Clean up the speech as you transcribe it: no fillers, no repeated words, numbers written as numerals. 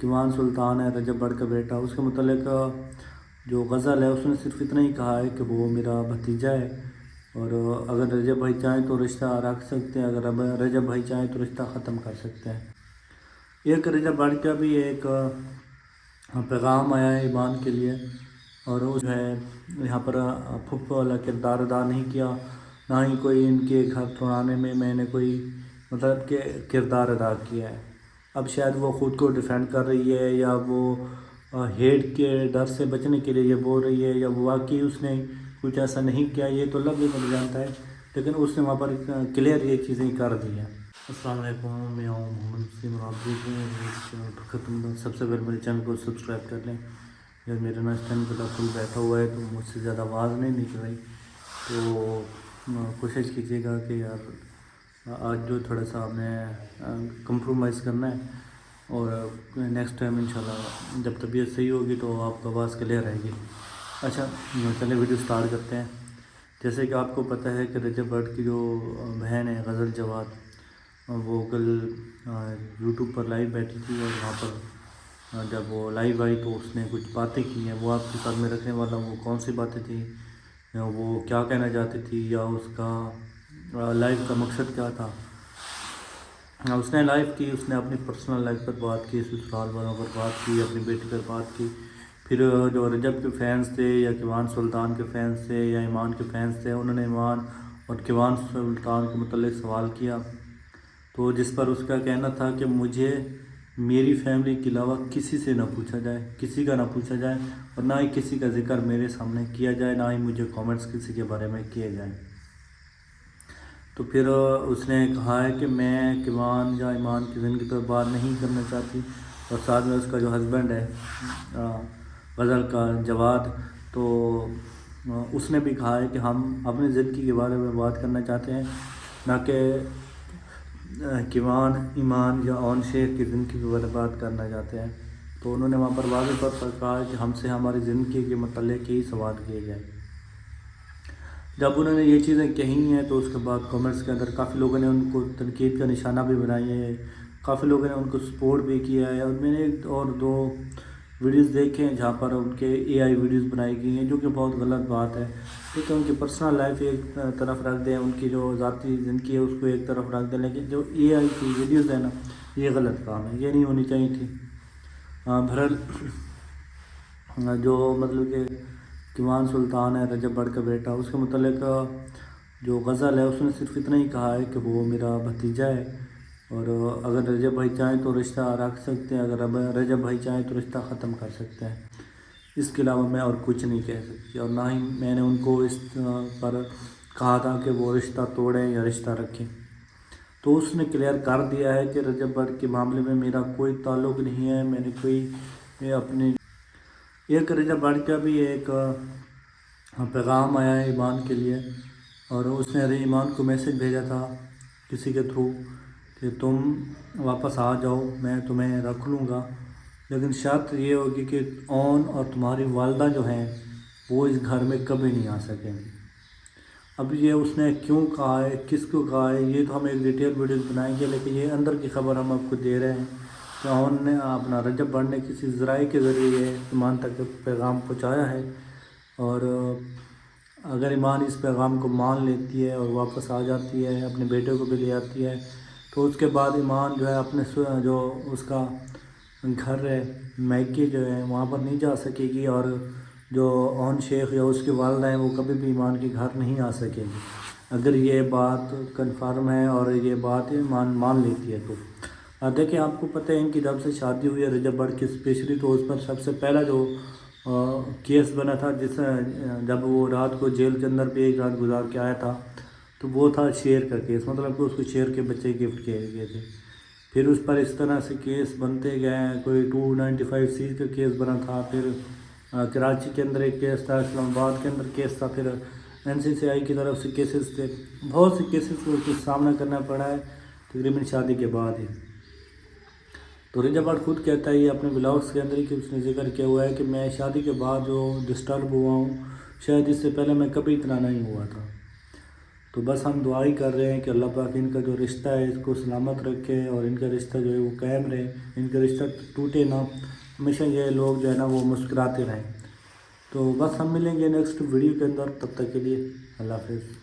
کیوان سلطان ہے رجب بٹ کا بیٹا، اس کے متعلق جو غزل ہے اس نے صرف اتنا ہی کہا ہے کہ وہ میرا بھتیجا ہے، اور اگر رجب بھائی چاہیں تو رشتہ رکھ سکتے ہیں، اگر رجب بھائی چاہیں تو رشتہ ختم کر سکتے ہیں۔ ایک رجب بٹ کا بھی ایک پیغام آیا ہے ایمان کے لیے، اور اس ہے یہاں پر پھپھو والا کردار ادا نہیں کیا، نہ ہی کوئی ان کے گھر توڑانے میں نے کوئی مطلب کہ کردار ادا کیا ہے۔ اب شاید وہ خود کو ڈیفینڈ کر رہی ہے، یا وہ ہیٹ کے ڈر سے بچنے کے لیے یہ بول رہی ہے، یا واقعی اس نے کچھ ایسا نہیں کیا، یہ تو اللہ بھی مل جانتا ہے، لیکن اس نے وہاں پر کلیئر یہ چیزیں کر دی ہیں۔ السلام علیکم، میں ہوں محمد وسیم، اور آپ دیکھ رہے ہیں سب سے پہلے میرے چینل کو سبسکرائب کر لیں۔ یا میرا نا اسٹینڈ پہ فل بیٹھا ہوا ہے تو مجھ سے زیادہ آواز نہیں نکل رہی، تو کوشش کیجیے گا کہ یار آج جو تھوڑا سا میں کمپرومائز کرنا ہے، اور نیکسٹ ٹائم انشاءاللہ جب طبیعت صحیح ہوگی تو آپ کو آواز کلیئر آئے گی۔ اچھا چلیں ویڈیو سٹارٹ کرتے ہیں۔ جیسے کہ آپ کو پتہ ہے کہ رجب بٹ کی جو بہن ہے غزل جواد، وہ کل یوٹیوب پر لائیو بیٹھی تھی، اور وہاں پر جب وہ لائیو آئی تو اس نے کچھ باتیں کی ہیں، وہ آپ کے ساتھ میں رکھنے والا ہوں وہ کون سی باتیں تھیں، وہ کیا کہنا چاہتی تھی، یا اس کا لائیو کا مقصد کیا تھا۔ اس نے لائیو کی، اس نے اپنی پرسنل لائف پر بات کی، سسرال والوں پر بات کی، اپنی بیٹی پر بات کی، پھر جو رجب کے فینس تھے یا کیوان سلطان کے فینس تھے یا ایمان کے فینس تھے، انہوں نے ایمان اور کیوان سلطان کے متعلق سوال کیا، تو جس پر اس کا کہنا تھا کہ مجھے میری فیملی کے علاوہ کسی سے نہ پوچھا جائے، کسی کا نہ پوچھا جائے، اور نہ ہی کسی کا ذکر میرے سامنے کیا جائے، نہ ہی مجھے کامنٹس کسی کے بارے میں کیے جائیں۔ تو پھر اس نے کہا ہے کہ میں کیوان یا ایمان کی زندگی پر بات نہیں کرنا چاہتی، اور ساتھ میں اس کا جو ہسبینڈ ہے غزل کا جواد، تو اس نے بھی کہا ہے کہ ہم اپنی زندگی کے بارے میں بات کرنا چاہتے ہیں، نہ کہ کیوان ایمان یا اون شیخ کی زندگی کے بارے میں بات کرنا چاہتے ہیں۔ تو انہوں نے وہاں پر واضح طور پر کہا ہے کہ ہم سے ہماری زندگی کے متعلق ہی سوال کیے جائیں۔ جب انہوں نے یہ چیزیں کہی ہیں تو اس کے بعد کامنٹس کے اندر کافی لوگوں نے ان کو تنقید کا نشانہ بھی بنایا ہے، کافی لوگوں نے ان کو سپورٹ بھی کیا ہے، اور میں نے ایک اور دو ویڈیوز دیکھے ہیں جہاں پر ان کے اے آئی ویڈیوز بنائی گئی ہیں، جو کہ بہت غلط بات ہے۔ ٹھیک ہے، ان کی پرسنل لائف ایک طرف رکھ دیں، ان کی جو ذاتی زندگی ہے اس کو ایک طرف رکھ دیں، لیکن جو اے آئی کی ویڈیوز ہیں نا، یہ غلط کام ہے، یہ نہیں ہونی چاہیے تھی۔ بہرحال جو مطلب کہ کیوان سلطان ہے رجب بٹ کا بیٹا، اس کے متعلق جو غزل ہے اس نے صرف اتنا ہی کہا ہے کہ وہ میرا بھتیجا ہے، اور اگر رجب بھائی چاہیں تو رشتہ رکھ سکتے ہیں، اگر رجب بھائی چاہیں تو رشتہ ختم کر سکتے ہیں۔ اس کے علاوہ میں اور کچھ نہیں کہہ سکتی، اور نہ ہی میں نے ان کو اس پر کہا تھا کہ وہ رشتہ توڑیں یا رشتہ رکھیں۔ تو اس نے کلیئر کر دیا ہے کہ رجب بٹ کے معاملے میں میرا کوئی تعلق نہیں ہے، میں نے کوئی اپنے ایک رجب بٹ کا بھی ایک پیغام آیا ہے ایمان کے لیے، اور اس نے ایمان کو میسج بھیجا تھا کسی کے تھرو کہ تم واپس آ جاؤ، میں تمہیں رکھ لوں گا، لیکن شرط یہ ہوگی کہ اون اور تمہاری والدہ جو ہیں وہ اس گھر میں کبھی نہیں آ سکیں گی۔ اب یہ اس نے کیوں کہا ہے، کس کو کہا ہے، یہ تو ہم ایک ڈیٹیل ویڈیوز بنائیں گے، لیکن یہ اندر کی خبر ہم آپ کو دے رہے ہیں کہ اون نے اپنا رجب بٹ نے کسی ذرائع کے ذریعے ایمان تک پیغام پہنچایا ہے، اور اگر ایمان اس پیغام کو مان لیتی ہے اور واپس آ جاتی ہے، اپنے بیٹے کو بھی لے آتی ہے، تو اس کے بعد ایمان جو ہے اپنے جو اس کا گھر ہے میکے جو ہے وہاں پر نہیں جا سکے گی، اور جو اون شیخ یا اس کی والدہ ہیں وہ کبھی بھی ایمان کے گھر نہیں آ سکیں گی، اگر یہ بات کنفرم ہے اور یہ بات ایمان مان لیتی ہے تو۔ دیکھیں آپ کو پتہ ہے ان کی جب سے شادی ہوئی ہے رجب بٹ کی اسپیشلی، تو اس پر سب سے پہلا جو کیس بنا تھا، جب وہ رات کو جیل کے اندر بھی ایک رات گزار کے آیا تھا، تو وہ تھا شیر کا کیس، مطلب کہ اس کو شیر کے بچے گفٹ کیے گئے تھے۔ پھر اس پر اس طرح سے کیس بنتے گئے ہیں، کوئی 295C کا کیس بنا تھا، پھر کراچی کے اندر ایک کیس تھا، اسلام آباد کے اندر کیس تھا، پھر NCCI کی طرف سے کیسز تھے، بہت سے کیسز کو سامنا کرنا پڑا ہے تقریباً شادی کے بعد ہی۔ تو رجب بٹ خود کہتا ہے یہ اپنے بلاگس کے اندر ہی کہ اس نے ذکر کیا ہوا ہے کہ میں شادی کے بعد جو ڈسٹرب ہوا ہوں، شاید اس سے پہلے میں کبھی اتنا نہیں ہوا تھا۔ تو بس ہم دعا ہی کر رہے ہیں کہ اللہ پاک ان کا جو رشتہ ہے اس کو سلامت رکھے اور ان کا رشتہ جو ہے وہ قائم رہے، ان کا رشتہ ٹوٹے نہ، ہمیشہ یہ لوگ جو ہے نا وہ مسکراتے رہیں۔ تو بس ہم ملیں گے نیکسٹ ویڈیو کے اندر، تب تک کے لیے اللہ حافظ۔